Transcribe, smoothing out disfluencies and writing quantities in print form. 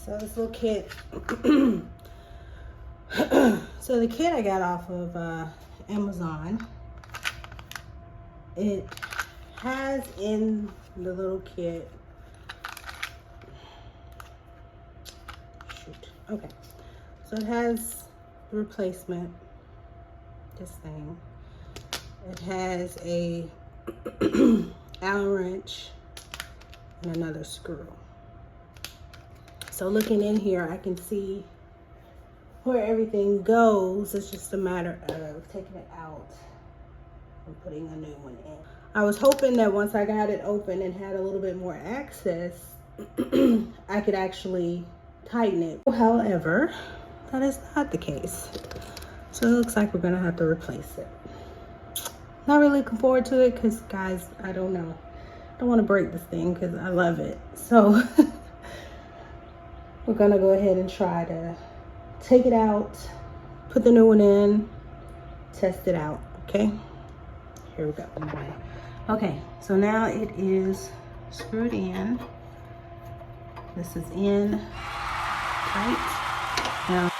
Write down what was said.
So this little kit. So the kit I got off of Amazon. It has in the little kit. Shoot. Okay. So it has the replacement. This thing. It has a Allen wrench and another screw. So looking in here, I can see where everything goes. It's just a matter of taking it out and putting a new one in. I was hoping that once I got it open and had a little bit more access, I could actually tighten it. However, that is not the case. So it looks like we're gonna have to replace it. Not really looking forward to it because, guys, I don't know. I don't want to break this thing because I love it. So we're gonna go ahead and try to take it out, put the new one in, test it out, okay? Here we go. Okay, so now it is screwed in. This is in tight. Now